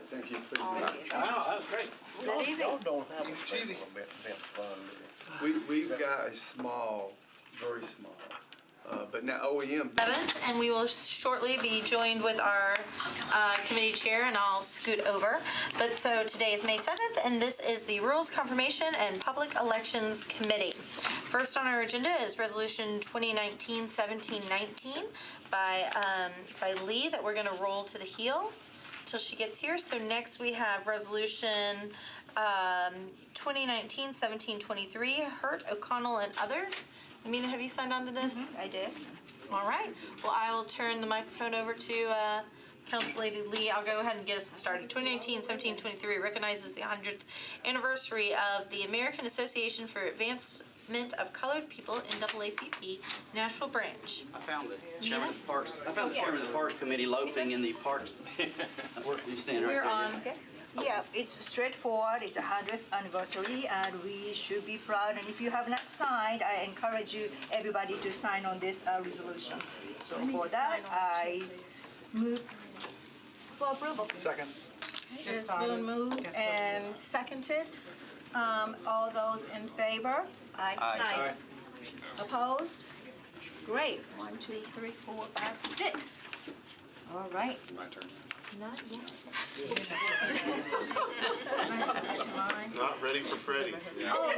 Thank you. Please. Wow, that was great. That easy? Y'all don't have a Cheesy. special event fund. We've got a small, very small, but now OEM. 7th, and we will shortly be joined with our committee chair, and I'll scoot over. But so today is May 7th, and this is the Rules, Confirmation, and Public Elections Committee. First on our agenda is Resolution 2019-1719 by Lee that we're going to roll to the heel till she gets here. So next we have Resolution 2019-1723, Hurt, O'Connell, and others. Amina, have you signed on to this? I did. All right. Well, I will turn the microphone over to Council Lady Lee. I'll go ahead and get us started. 2019-1723 recognizes the 100th anniversary of the American Association for Advancement of Colored People, NAACP, Nashville branch. I found the chairman of the Parks. I found the chairman of the Parks Committee loafing in the parks. He's standing right We're there. on. Okay. Yeah, it's straightforward. It's a 100th anniversary, and we should be proud. And if you have not signed, I encourage you, everybody, to sign on this resolution. So for that, I move for approval. Second. It's been moved and seconded. All those in favor? Aye. Aye. Opposed? Great. 1, 2, 3, 4, 5, 6. All right. My turn. Not yet. Not ready for Freddie. Oh,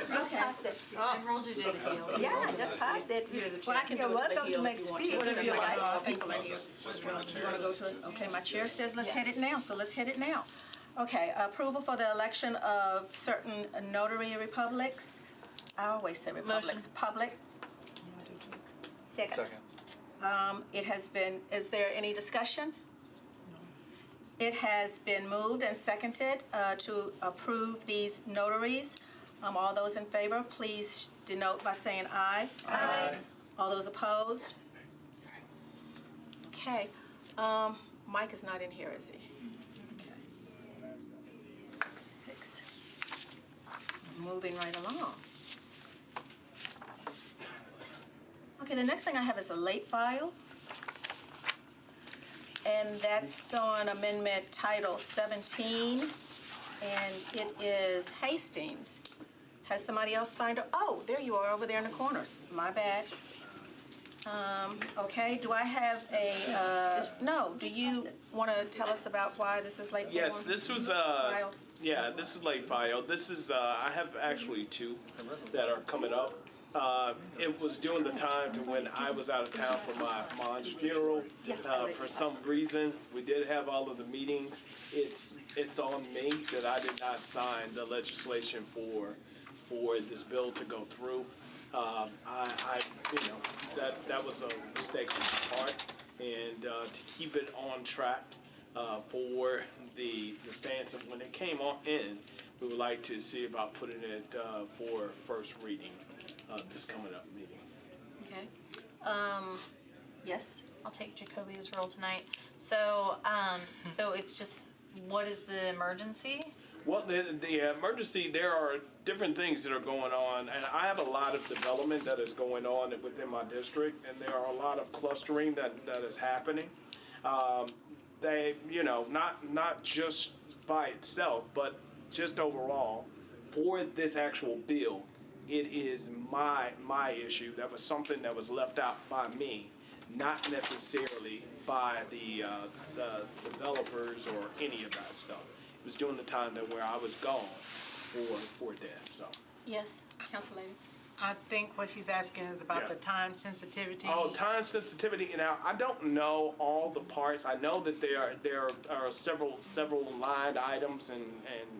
just passed it. I rolled you to the heel. Yeah, I just passed it. Well, I can You're do it to the welcome to heel make if you want speech. to. Whatever you like. People in here. You want to go to it? Okay, my chair says let's hit it now, so let's hit it now. Okay, approval for the election of certain notary republics. I always say republics. Public. Second. It has been, is there any discussion? It has been moved and seconded to approve these notaries. All those in favor, please denote by saying aye. Aye. All those opposed? Okay. Mike is not in here, is he? Okay. 6. Moving right along. Okay, the next thing I have is a late file. And that's on Amendment Title 17, and it is Hastings. Has somebody else signed up? Oh, there you are over there in the corners. My bad. Okay, do I have a, no, do you want to tell us about why this is late? Yes, this was, yeah, this is late file. This is, I have actually 2 that are coming up. It was during the time to when I was out of town for my mom's funeral. For some reason, we did have all of the meetings. It's on me that I did not sign the legislation for this bill to go through. That was a mistake on my part, and to keep it on track for the stance of when it came on in, we would like to see about putting it for first reading. This coming up meeting. Okay. Yes? I'll take Jacoby's role tonight. So, so it's just, what is the emergency? Well, the emergency, there are different things that are going on, and I have a lot of development that is going on within my district, and there are a lot of clustering that is happening. They, not just by itself, but just overall, for this actual bill, it is my issue. That was something that was left out by me, not necessarily by the developers or any of that stuff. It was during the time that where I was gone for that. So. Yes, Council Lady. I think what she's asking is about the time sensitivity. Oh, time sensitivity. Now, I don't know all the parts. I know that there are several line items, and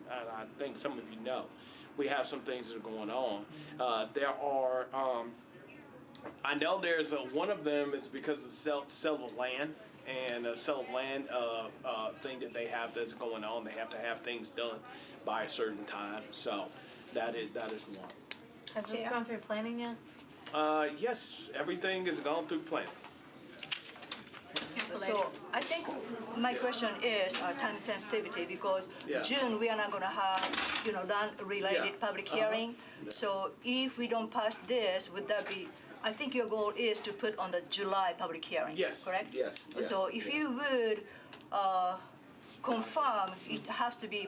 I think some of you know. We have some things that are going on. There are, I know there's one of them is because of sell of land, and a sell of land thing that they have that's going on. They have to have things done by a certain time. So that is one. Has this gone through planning yet? Yes, everything has gone through planning. So I think my question is time sensitivity, because June we are not going to have land-related public hearing. So if we don't pass this, would that be? I think your goal is to put on the July public hearing. Yes. Correct. Yes. So if you would confirm it has to be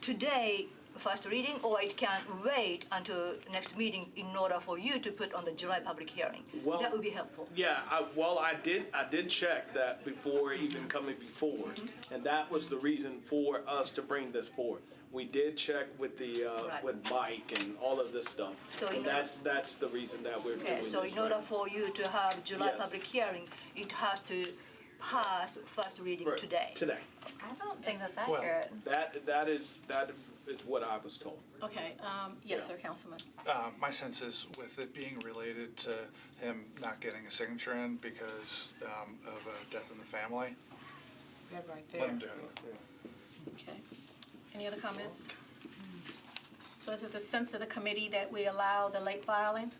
today, first reading, or it can wait until next meeting in order for you to put on the July public hearing? Well, That would be helpful. Yeah, I did check that before even coming before, and that was the reason for us to bring this forward. We did check with the, Right. with Mike and all of this stuff. So in And that's the reason that we're doing Okay, this. so in order for you to have July Yes. public hearing, it has to pass first reading Right, today. Today. I don't think that's accurate. That is what I was told. Okay, yes, Yeah. sir, Councilman. My sense is with it being related to him not getting a signature in because of a death in the family, That right let him there. do it. Okay. Any other comments? So is it the sense of the committee that we allow the late filing?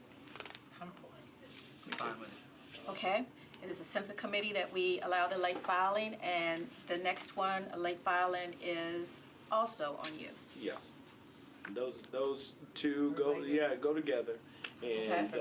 Fine with it. Okay. It is the sense of committee that we allow the late filing, and the next one, a late filing, is also on you. Yes. Those two go together. And,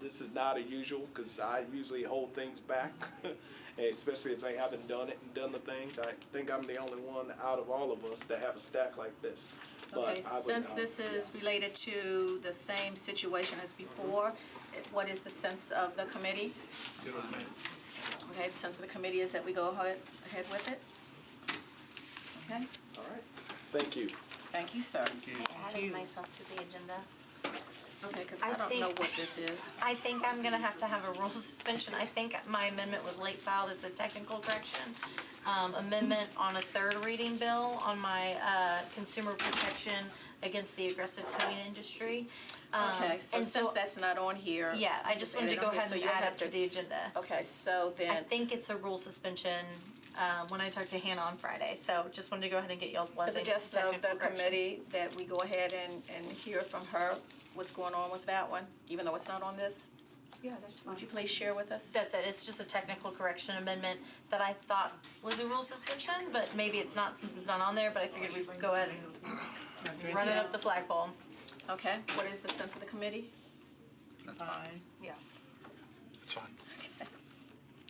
this is not a usual, because I usually hold things back, and especially if they haven't done it and done the things. I think I'm the only one out of all of us that have a stack like this. But Okay, I would, since this is related to the same situation as before, what is the sense of the committee? Good with me. Okay, the sense of the committee is that we go ahead with it? Okay, All right. Thank you. thank you, sir. Adding myself to the agenda. Okay, because I I don't know think- what this is. I think I'm gonna have to have a rule suspension. I think my amendment was late filed as a technical correction. Amendment on a third reading bill on my, consumer protection against the aggressive towing industry. Okay, so and since that's not on here. Yeah, I just wanted to go ahead and add it to the agenda. Okay, so I then, think it's a rule suspension, when I talked to Hannah on Friday, so just wanted to go ahead and get y'all's the blessing. gist of the Technical correction. committee, that we go ahead and hear from her what's going on with that one, even though it's not on this? Yeah, that's fine. Would you please share with us? That's it, it's just a technical correction amendment that I thought was a rule suspension, but maybe it's not since it's not on there, but I figured we'd go ahead and run it up the flagpole. Okay, what is the sense of the committee? Fine. Yeah. It's fine.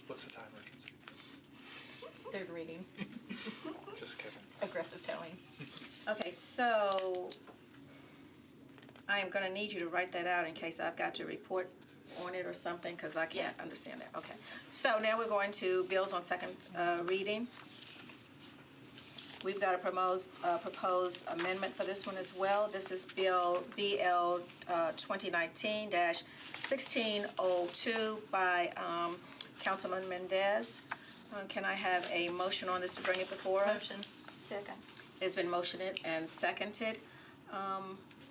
What's the time urgency? Third reading, Just kidding. aggressive towing. Okay, so I am gonna need you to write that out in case I've got to report on it or something, because I can't understand that. Okay, so now we're going to bills on second reading. We've got a proposed amendment for this one as well. This is Bill BL 2019-1602 by Councilman Mendez. Can I have a motion on this to bring it before us? Motion. Second. It's been motioned and seconded.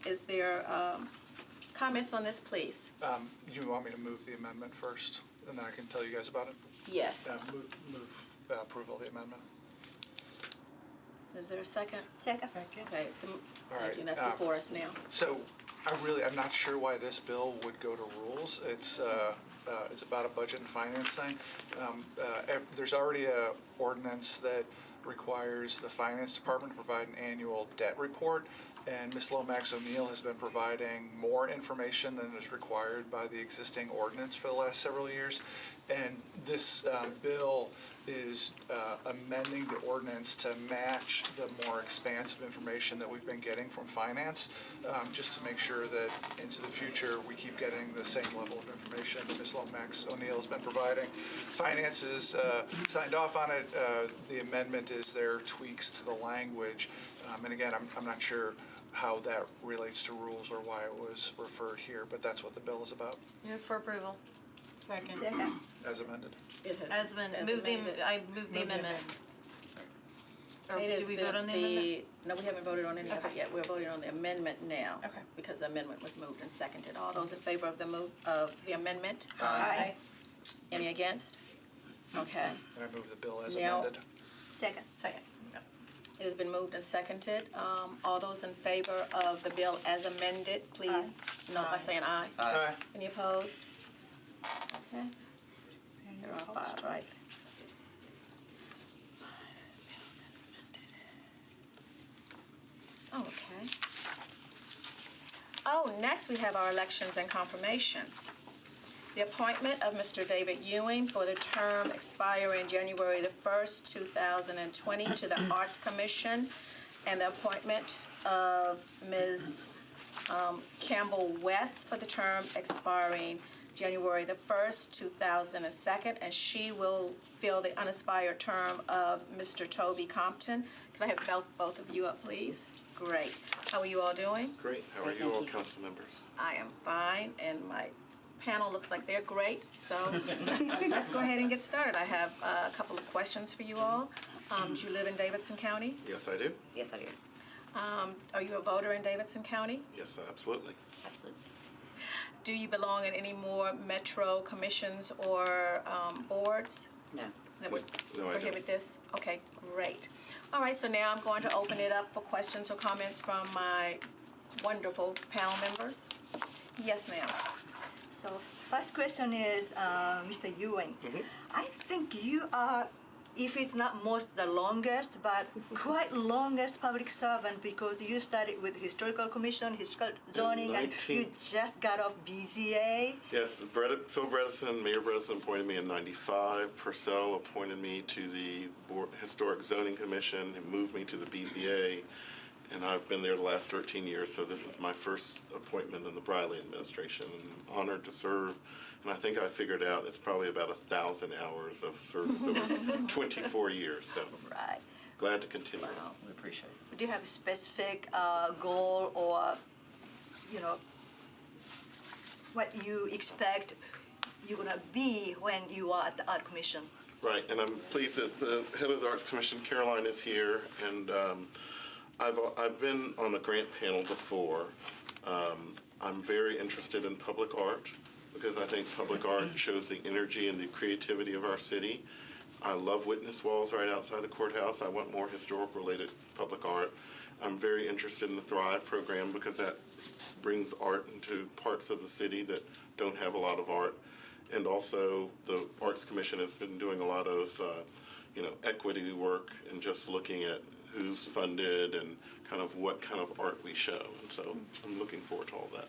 Is there comments on this, please? You want me to move the amendment first, and then I can tell you guys about it? Yes. Move approval of the amendment. Is there a second? Second. Okay, All thank you, right, that's before us now. So I'm not sure why this bill would go to rules. It's about a budget and finance thing. There's already a ordinance that requires the finance department to provide an annual debt report, and Ms. Lomax O'Neill has been providing more information than is required by the existing ordinance for the last several years. And this bill is amending the ordinance to match the more expansive information that we've been getting from finance, just to make sure that into the future we keep getting the same level of information that Ms. Lomax O'Neill has been providing. Finance is signed off on it. The amendment is their tweaks to the language. And again, I'm not sure how that relates to rules or why it was referred here, but that's what the bill is about, Move for approval. Second. Second. as amended. It has. As amended, as move the, amended. I move the amendment. Or It has do we been vote on the amendment? No, we haven't voted on any of it Okay. yet. We're voting on the amendment now. Okay. Because the amendment was moved and seconded. All those in favor of the amendment? Aye. Any against? Okay. And I move the bill as Now- amended. Second. Second. It has been moved and seconded. All those in favor of the bill as amended, please note by saying aye. Aye. Any opposed? Okay. There are five, right? Okay. Oh, next we have our elections and confirmations. the appointment of Mr. David Ewing for the term expiring January the 1st, 2020 to the Arts Commission, and the appointment of Ms. Campbell West for the term expiring January the 1st, 2002, and she will fill the unexpired term of Mr. Toby Compton. Can I have both of you up, please? Great. How are you all doing? Great. How are you all, council members? I am fine, and my panel looks like they're great, so let's go ahead and get started. I have a couple of questions for you all. Do you live in Davidson County? Yes, I do. Yes, I do. Are you a voter in Davidson County? Yes, absolutely. Absolutely. Do you belong in any more metro commissions or boards No. that would No, I don't. prohibit this? Okay, great. All right, so now I'm going to open it up for questions or comments from my wonderful panel members. Yes, ma'am. So first question is, Mr. Ewing. I think you are, if it's not the longest, but quite longest public servant, because you started with Historical Commission, Historical Zoning, and you just got off BZA. Yes, Phil Bredesen, Mayor Bredesen appointed me in '95. Purcell appointed me to the Historic Zoning Commission and moved me to the BZA. And I've been there the last 13 years, so this is my first appointment in the Briley administration. And I'm honored to serve, and I think I figured out it's probably about 1,000 hours of service over 24 years, so Right. glad to continue. Wow. We appreciate it. Do you have a specific goal or, what you expect you're gonna be when you are at the Art Commission? Right, and I'm pleased that the head of the Arts Commission, Caroline, is here, and I've been on a grant panel before. I'm very interested in public art because I think public art shows the energy and the creativity of our city. I love witness walls right outside the courthouse. I want more historic-related public art. I'm very interested in the Thrive program because that brings art into parts of the city that don't have a lot of art. And also, the Arts Commission has been doing a lot of, equity work and just looking at who's funded and kind of what kind of art we show. And so I'm looking forward to all that.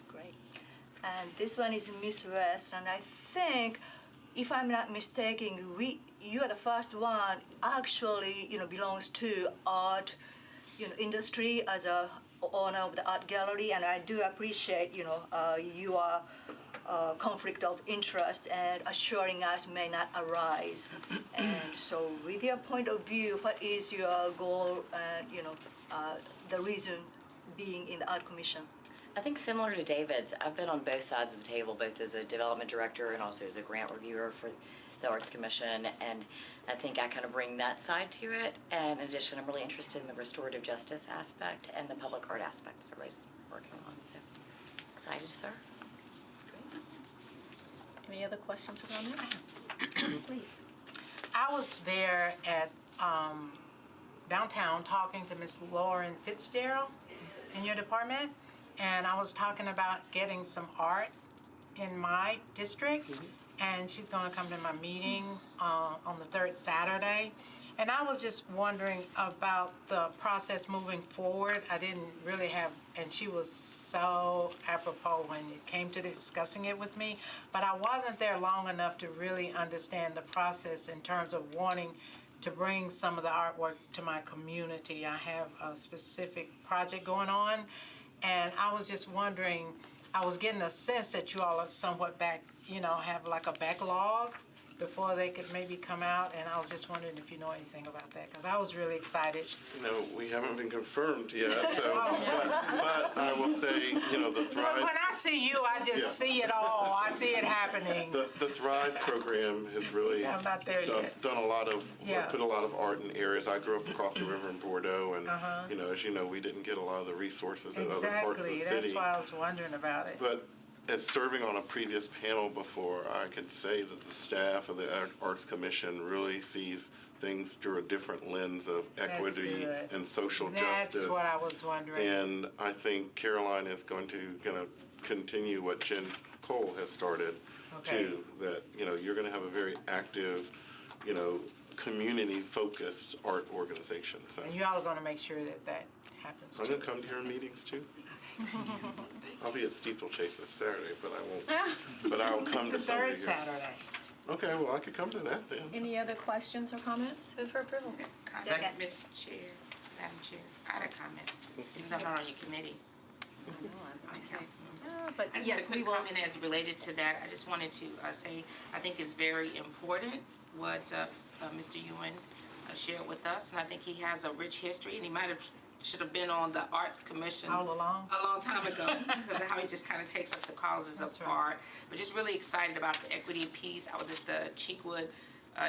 Great. And this one is Miss West, and I think, if I'm not mistaken, you are the first one actually, belongs to art, industry as a owner of the art gallery, and I do appreciate, your conflict of interest and assuring us may not arise. And so with your point of view, what is your goal and, the reason being in the Art Commission? I think similar to David's, I've been on both sides of the table, both as a development director and also as a grant reviewer for the Arts Commission, and I think I kind of bring that side to it. And in addition, I'm really interested in the restorative justice aspect and the public art aspect that everybody's working on, so excited to serve. Any other questions or comments? Yes, please. I was there at downtown talking to Miss Lauren Fitzgerald in your department, and I was talking about getting some art in my district, and she's going to come to my meeting on the third Saturday. And I was just wondering about the process moving forward. I didn't really have, and she was so apropos when it came to discussing it with me, but I wasn't there long enough to really understand the process in terms of wanting to bring some of the artwork to my community. I have a specific project going on, and I was just wondering, I was getting a sense that you all are somewhat have like a backlog before they could maybe come out, and I was just wondering if you know anything about that, because I was really excited. We haven't been confirmed yet, so, but I will say, the Thrive. When I see you, I just see it all. I see it happening. The Thrive program has really I'm not there yet. done a lot of, Yeah. put a lot of art in areas. I grew up across the river in Bordeaux, and, as you know, we didn't get a lot of the resources in other parts of the Exactly. city. That's why I was wondering about it. But as serving on a previous panel before, I could say that the staff of the Arts Commission really sees things through a different lens of equity good. and social justice. That's what I was wondering. And I think Caroline is going to continue what Jen Cole has started too. That you're going to have a very active, community-focused art organization. So And you all are going to make sure that that happens I'm too. going to come to your meetings too. I'll be at Steeplechase this Saturday, but I won't, but I'll come to It's the some of third your. Saturday. Okay, well, I could come to that then. Any other questions or comments? Move for approval. Second. Mr. Chair, Madam Chair, I had a comment, even though I'm not on your committee. But I just had a yes, we quick will. comment as related to that. I just wanted to say, I think it's very important what Mr. Ewan shared with us, and I think he has a rich history, and he might have, should have been on the Arts Commission All along? a long time ago, because of how he just kind of takes up the causes of That's right. art. But just really excited about the equity piece. I was at the Cheekwood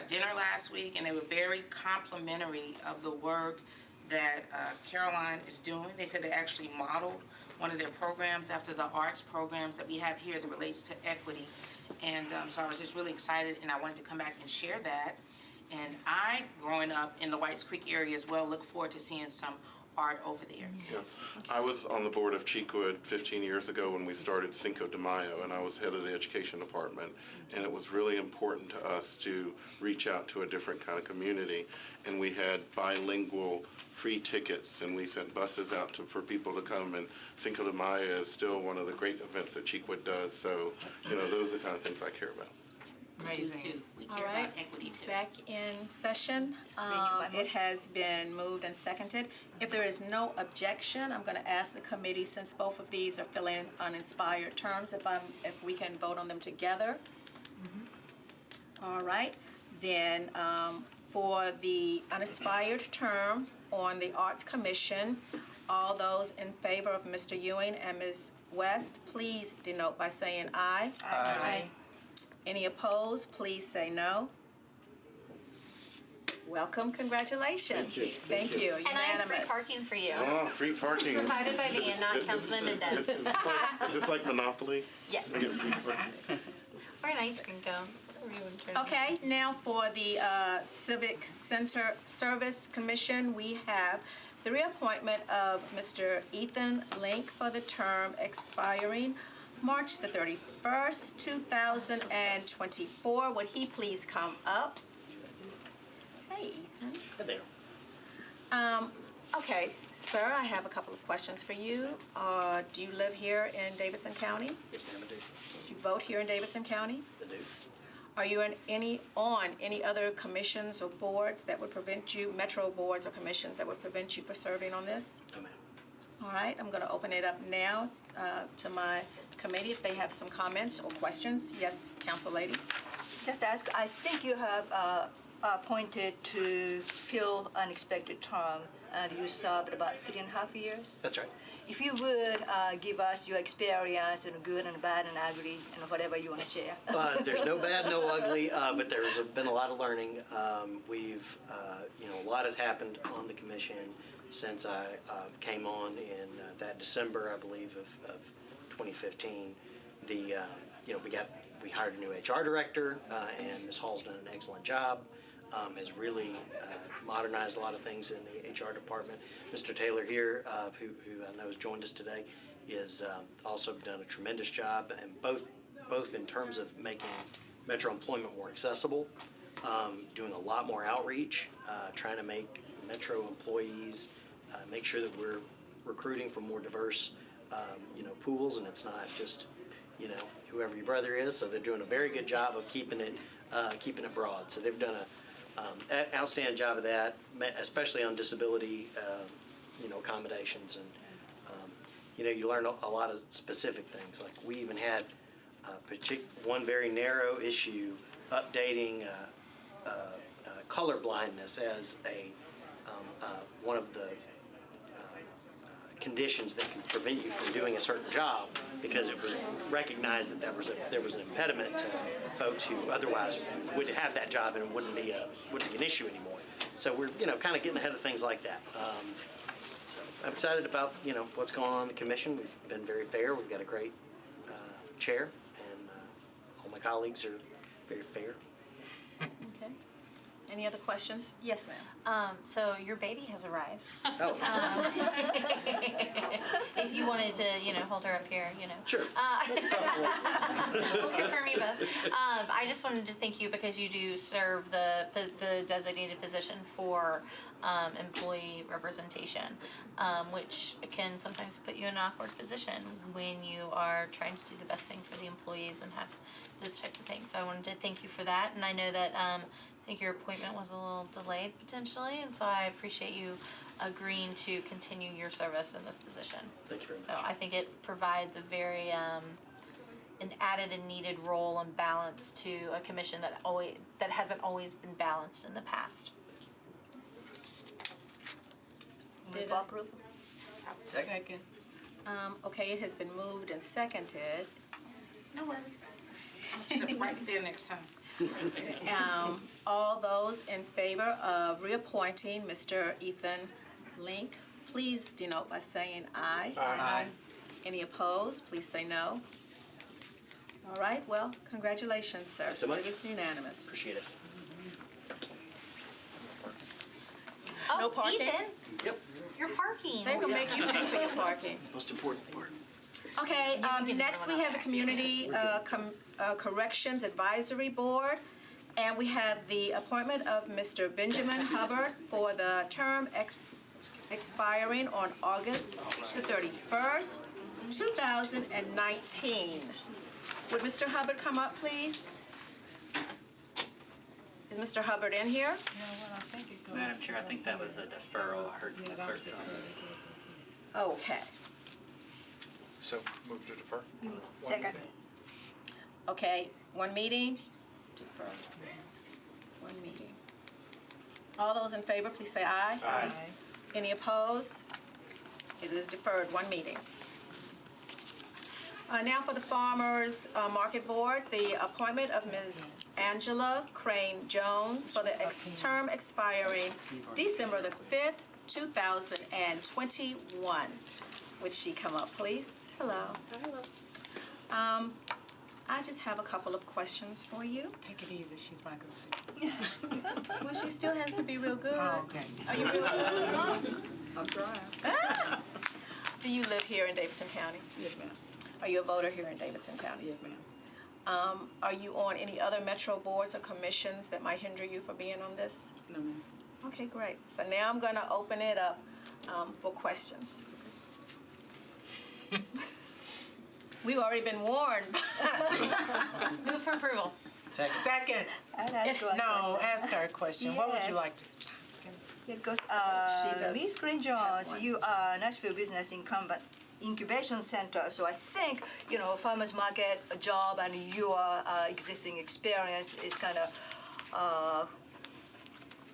dinner last week, and they were very complimentary of the work that Caroline is doing. They said they actually modeled one of their programs after the arts programs that we have here as it relates to equity. And so I was just really excited, and I wanted to come back and share that. And I, growing up in the Whites Creek area as well, look forward to seeing some art over there. Yes. I was on the board of Cheekwood 15 years ago when we started Cinco de Mayo, and I was head of the education department. And it was really important to us to reach out to a different kind of community. And we had bilingual free tickets, and we sent buses out for people to come. And Cinco de Mayo is still one of the great events that Cheekwood does. So, those are the kind of things I care about. Amazing. Too. We All care right. about equity too. Back in session. It has been moved and seconded. If there is no objection, I'm going to ask the committee, since both of these are filling uninspired terms, if we can vote on them together. All right. Then for the uninspired term on the Arts Commission, all those in favor of Mr. Ewing and Ms. West, please denote by saying aye. Aye. Any opposed, please say no. Welcome, congratulations. Thank you. And I have free Unanimous. parking for you. Oh, free parking. Provided by me and not Councilman Mendez. Is this like Monopoly? Yes. I get free parking. Or an ice cream cone. whatever you want to turn it Okay, now for the Civic Center Service Commission, we have the reappointment of Mr. Ethan Link for the term expiring March the 31st, 2024. Would he please come up? Hey, Ethan. Okay, sir, I have a couple of questions for you. Do you live here in Davidson County? Yes, ma'am, I do. Do you vote here in Davidson County? I do. Are you on any other commissions or boards that would prevent you, metro boards or commissions that would prevent you from serving on this? No, ma'am. All right, I'm going to open it up now to my committee if they have some comments or questions. Yes, Council Lady? Just ask, I think you have appointed to fill unexpected term, and you served about 3.5 years. That's right. If you would give us your experience and good and bad and ugly and whatever you want to share. There's no bad, no ugly, but there's been a lot of learning. We've, a lot has happened on the commission since I came on in that December, I believe, of 2015. We hired a new HR director, and Ms. Hall's done an excellent job. Has really modernized a lot of things in the HR department. Mr. Taylor here, who I know has joined us today, is also done a tremendous job, and both in terms of making Metro employment more accessible, doing a lot more outreach, trying to make Metro employees make sure that we're recruiting from more diverse, pools, and it's not just, whoever your brother is. So they're doing a very good job of keeping it broad. So they've done an outstanding job of that, especially on disability, accommodations, and you learn a lot of specific things. Like we even had one very narrow issue updating color blindness as one of the conditions that can prevent you from doing a certain job, because it was recognized that there was an impediment to folks who otherwise would have that job and it wouldn't be an issue anymore. So we're kind of getting ahead of things like that. So I'm excited about what's going on in the commission. We've been very fair. We've got a great chair, and all my colleagues are very fair. Okay. Any other questions? Yes, ma'am. So your baby has arrived. Oh, If you wanted to, hold her up here, sure. We'll confirm you both. I just wanted to thank you because you do serve the designated position for employee representation, which can sometimes put you in an awkward position when you are trying to do the best thing for the employees and have those types of things. So I wanted to thank you for that, and I know that I think your appointment was a little delayed potentially, and so I appreciate you agreeing to continue your service in this position. Thank you very much. So I think it provides a very an added and needed role and balance to a commission that hasn't always been balanced in the past. Move for approval. Second. Okay, it has been moved and seconded. No worries. I'll sit right there next time. All those in favor of reappointing Mr. Ethan Link, please denote by saying aye. Aye. Any opposed, please say no. All right, well, congratulations, sir. Thanks so much. It is unanimous. Appreciate it. No parking? Ethan, Yep. you're parking. They're gonna make you pay for your parking. Most important part. Okay, next we have the Community Corrections Advisory Board, and we have the appointment of Mr. Benjamin Hubbard for the term expiring on August the 31st, 2019. Would Mr. Hubbard come up, please? Is Mr. Hubbard in here? Madam Chair, I think that was a deferral I heard from the clerk's office. Okay. So move to defer. Second. Okay, one meeting? Defer. One meeting. All those in favor, please say aye. Aye. Any opposed? It is deferred, one meeting. Now for the Farmers Market Board, the appointment of Ms. Angela Crane Jones for the term expiring December the 5th, 2021. Would she come up, please? Hello. Hello. I just have a couple of questions for you. Take it easy, she's my constituent. Well, she still has to be real good. Oh, okay. Are you real good? I'm trying. Do you live here in Davidson County? Yes, ma'am. Are you a voter here in Davidson County? Yes, ma'am. Are you on any other metro boards or commissions that might hinder you from being on this? No, ma'am. Okay, great. So now I'm going to open it up for questions. We've already been warned. Move for approval. Second. I'll ask one No, question. ask her a question. What would you Yes. like to? Because does Ms. Green Jones, you are Nashville Business Incubation Center, so I think, farmers market job and your existing experience is kind of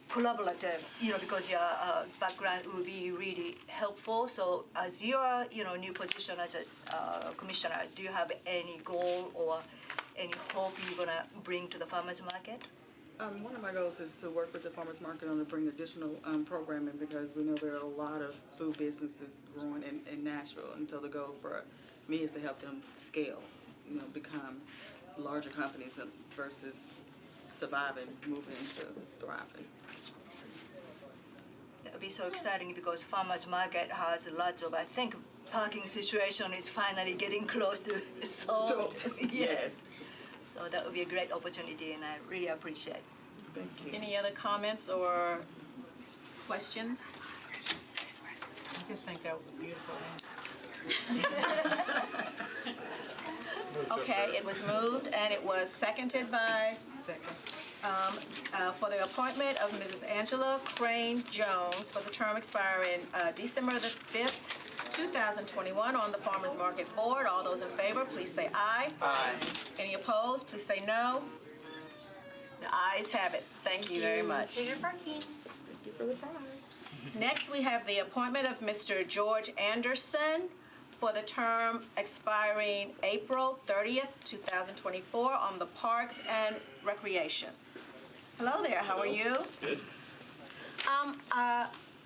collaborative, because your background will be really helpful. So as your, new position as a commissioner, do you have any goal or any hope you're gonna bring to the farmers market? One of my goals is to work with the farmers market on to bring additional programming, because we know there are a lot of food businesses growing in Nashville, and so the goal for me is to help them scale, become larger companies versus surviving, moving into thriving. That would be so exciting because farmers market has lots of, I think, parking situation is finally getting close to solved. Yes. So that would be a great opportunity, and I really appreciate it. Thank you. Any other comments or questions? I just think that was a beautiful answer. Okay, it was moved and it was seconded by, Second. for the appointment of Mrs. Angela Crane Jones for the term expiring December the 5th, 2021 on the Farmers Market Board. All those in favor, please say aye. Aye. Any opposed, please say no. The ayes have it. Thank you very much. Your parking. Thank you for the prize. Next, we have the appointment of Mr. George Anderson for the term expiring April 30th, 2024 on the Parks and Recreation. Hello there, how are you? Good.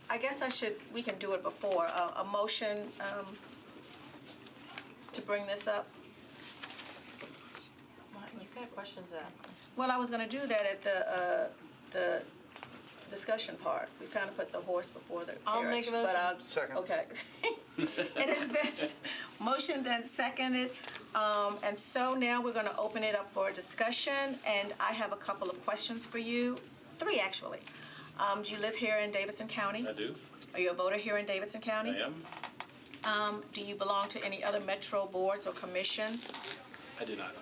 I guess we can do it before, a motion to bring this up. You've got questions to ask. Well, I was gonna do that at the discussion part. We kind of put the horse before the carriage. I'll make a but motion. Second. Okay. It has been motioned and seconded, and so now we're going to open it up for discussion, and I have a couple of questions for you, 3 actually. Do you live here in Davidson County? I do. Are you a voter here in Davidson County? I am. Do you belong to any other metro boards or commissions? I do not.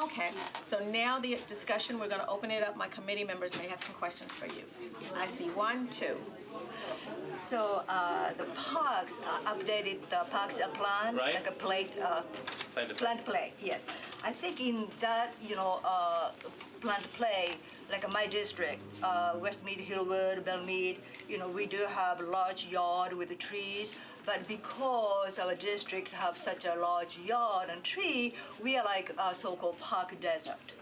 Okay, so now the discussion, we're going to open it up. My committee members may have some questions for you. I see 1, 2. So the parks updated the parks plan, Right. like a plan to play. Yes, I think in that plan to play, like my district, Westmead, Hillwood, Belmead, we do have a large yard with the trees. But because our district have such a large yard and tree, we are like a so-called park desert.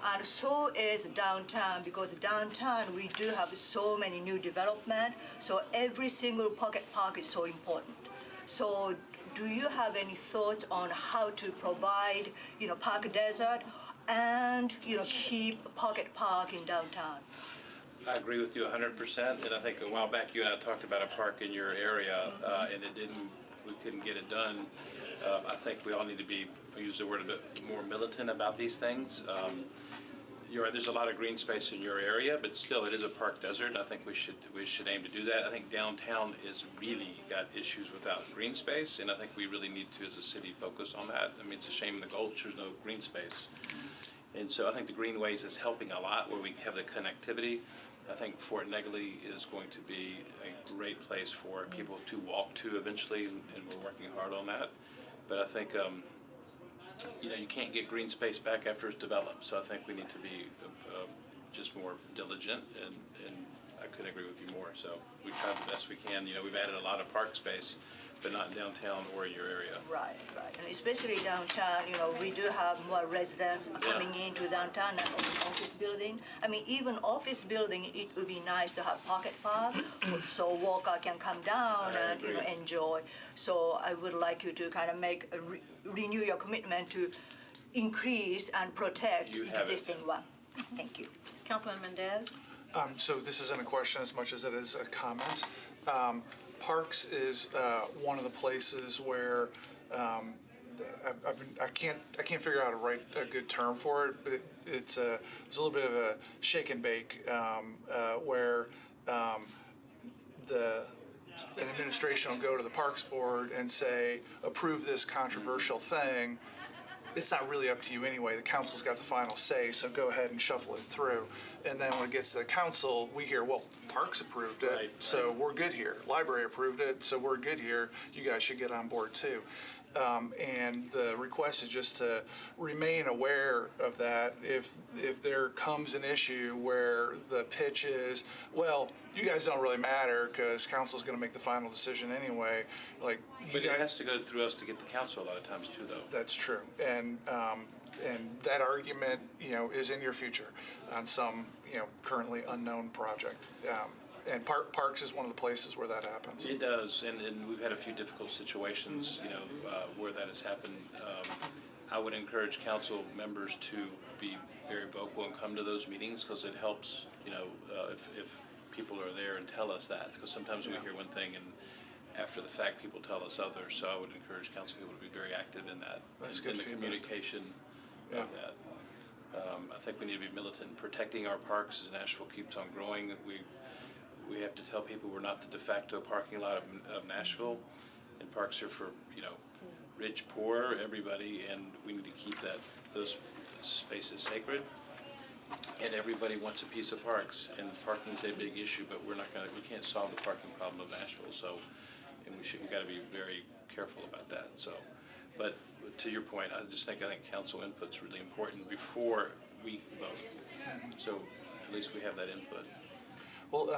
And so is downtown, because downtown we do have so many new development, so every single pocket park is so important. So do you have any thoughts on how to provide, park desert and, keep pocket park in downtown? I agree with you 100%, and I think a while back you and I talked about a park in your area, and we couldn't get it done. I think we all need to be, I use the word a bit more militant about these things. You're right, there's a lot of green space in your area, but still it is a park desert, and I think we should aim to do that. I think downtown is really got issues without green space, and I think we really need to, as a city, focus on that. I mean, it's a shame in the Gulch there's no green space. And so I think the Greenways is helping a lot where we have the connectivity. I think Fort Negley is going to be a great place for people to walk to eventually, and we're working hard on that. But I think, you can't get green space back after it's developed. So I think we need to be just more diligent, and I couldn't agree with you more. So we try the best we can. We've added a lot of park space, but not in downtown or in your area. Right. And especially downtown, we do have more residents coming into downtown and office building. I mean, even office building, it would be nice to have pocket park, so walker can come down and enjoy. So I would like you to kind of renew your commitment to increase and protect existing one. Thank you. Councilman Mendez? So this isn't a question as much as it is a comment. Parks is one of the places where I can't figure out how to write a good term for it, but it's a little bit of a shake and bake where an administration will go to the Parks Board and say, approve this controversial thing. It's not really up to you anyway. The council's got the final say, so go ahead and shuffle it through. And then when it gets to the council, we hear, well, Parks approved it, so we're good here. Library approved it, so we're good here. You guys should get on board too. And the request is just to remain aware of that. If there comes an issue where the pitch is, well, you guys don't really matter because council's going to make the final decision anyway. But it has to go through us to get the council a lot of times too, though. That's true, and that argument, is in your future on some, currently unknown project. And Parks is one of the places where that happens. It does, and we've had a few difficult situations, where that has happened. I would encourage council members to be very vocal and come to those meetings because it helps, if people are there and tell us that. Because sometimes we hear one thing and after the fact people tell us others. So I would encourage council people to be very active in that. That's good in the feedback. Communication of that. I think we need to be militant in protecting our parks as Nashville keeps on growing. We have to tell people we're not the de facto parking lot of Nashville, and parks are for rich, poor, everybody, and we need to keep those spaces sacred. And everybody wants a piece of parks, and parking is a big issue, but we can't solve the parking problem of Nashville. So, and we got to be very careful about that. So, but to your point, I think council input's really important before we vote. So at least we have that input. Well,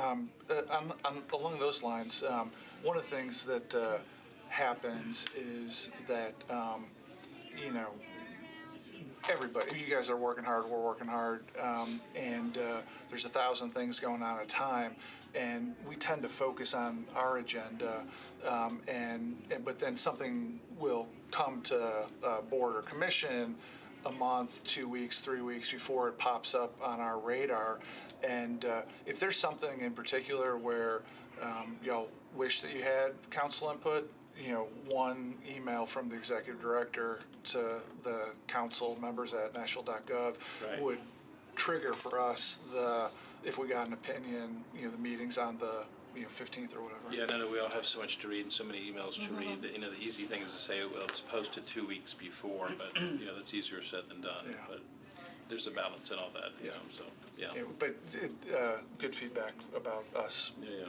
along those lines, one of the things that happens is that, everybody, you guys are working hard, we're working hard, and there's 1,000 things going on at a time, and we tend to focus on our agenda, but then something will come to board or commission a month, 2 weeks, 3 weeks before it pops up on our radar. And if there's something in particular where y'all wish that you had council input, one email from the executive director to the council members at nashville.gov Right. would trigger for us if we got an opinion, the meetings on the 15th or whatever. Yeah, no, we all have so much to read and so many emails to read. That, the easy thing is to say, well, it's posted 2 weeks before, but, that's easier said than done. Yeah. But there's a balance in all that, so, yeah. But good feedback about us Yeah.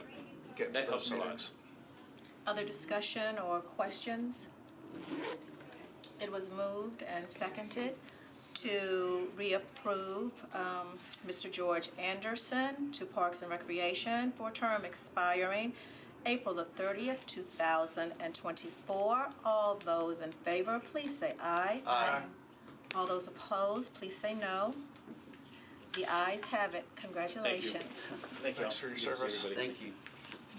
getting That to those helps a lot. meetings. Other discussion or questions? It was moved and seconded to reapprove Mr. George Anderson to Parks and Recreation for a term expiring April the 30th, 2024. All those in favor, please say aye. Aye. All those opposed, please say no. The ayes have it. Congratulations. Thank you. Thanks for your service. Thank you.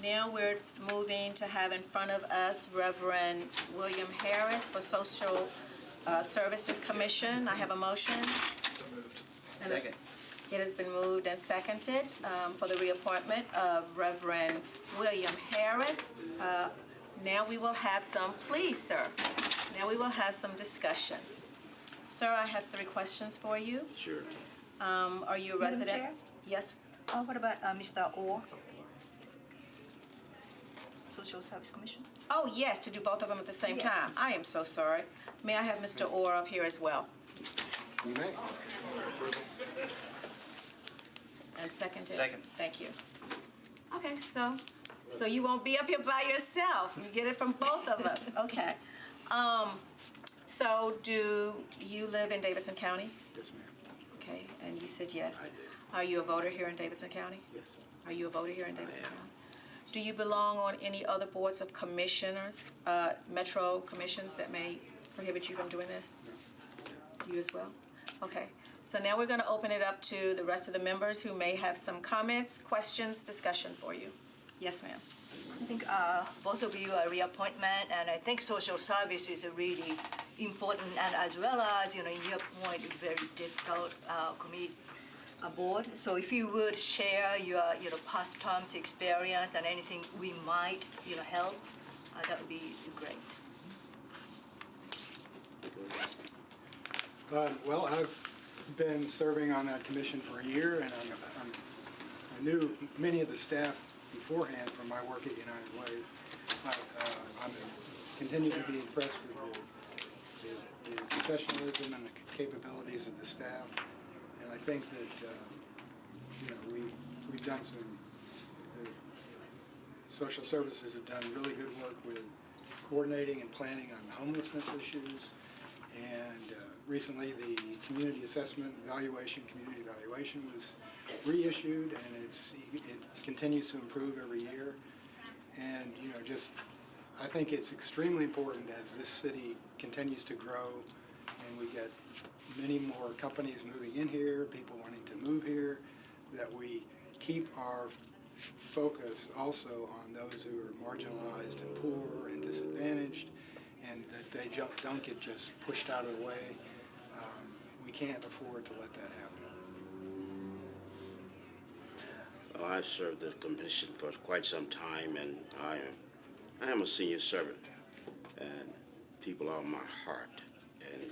Now we're moving to have in front of us Reverend William Harris for Social Services Commission. I have a motion. And Second. It has been moved and seconded for the reappointment of Reverend William Harris. Now we will have some, please, sir. Now we will have some discussion. Sir, I have 3 questions for you. Sure. Are you a Madam resident? Chair? Yes. What about Mr. Orr? Social Service Commission? Oh, yes, to do both of them at the same Yes. time. I am so sorry. May I have Mr. Orr up here as well? You may. And seconded? Second. Thank you. Okay, so you won't be up here by yourself. You get it from both of us. Okay. So do you live in Davidson County? Yes, ma'am. Okay, and you said yes. I do. Are you a voter here in Davidson County? Yes. Are you a voter here in Davidson am. County? Do you belong on any other boards of commissioners, metro commissions that may prohibit you from doing this? No. You as well? Okay. So now we're going to open it up to the rest of the members who may have some comments, questions, discussion for you. Yes, ma'am. I think both of you are reappointment, and I think social service is a really important, and as well as, in your point, very difficult committee board. So if you would share your, past terms experience and anything we might, help, that would be great. Well, I've been serving on that commission for a year, and I knew many of the staff beforehand from my work at United Way. I'm continue to be impressed with the professionalism and the capabilities of the staff, and I think that we've done some. The social services have done really good work with coordinating and planning on homelessness issues, and recently the community evaluation was reissued, and it continues to improve every year. And I think it's extremely important as this city continues to grow and we get many more companies moving in here, people wanting to move here, that we keep our focus also on those who are marginalized and poor and disadvantaged, and that they don't get just pushed out of the way. We can't afford to let that happen. Well, I served the commission for quite some time, and I am a senior servant, and people are my heart. And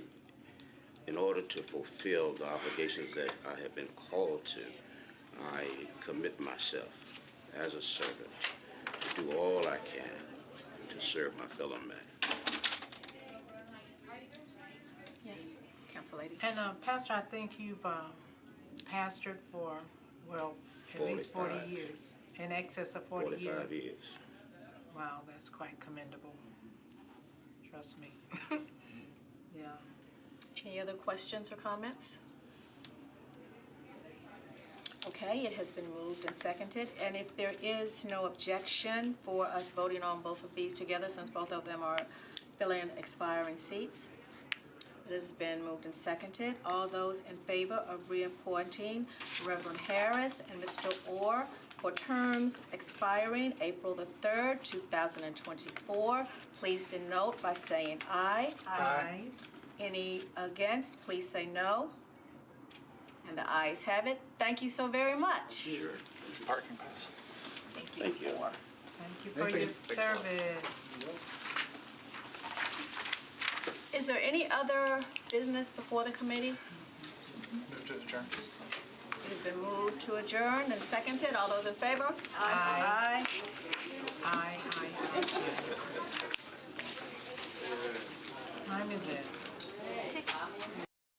in order to fulfill the obligations that I have been called to, I commit myself as a servant to do all I can to serve my fellow man. Yes, Council Lady. And Pastor, I think you've pastored for, at least 40 45. years, in excess of 40 years. 45 years. Wow, that's quite commendable. Trust me. Yeah. Any other questions or comments? Okay, it has been moved and seconded, and if there is no objection for us voting on both of these together, since both of them are filling expiring seats, it has been moved and seconded. All those in favor of reappointing Reverend Harris and Mr. Orr for terms expiring April the 3rd, 2024, please denote by saying aye. Aye. Any against, please say no. And the ayes have it. Thank you so very much. Parking pass. Thank you. Thank you. Thank you for your service. Is there any other business before the committee? Move to adjourn. It has been moved to adjourn and seconded. All those in favor? Aye. Aye. Aye. Thank you. Time is it?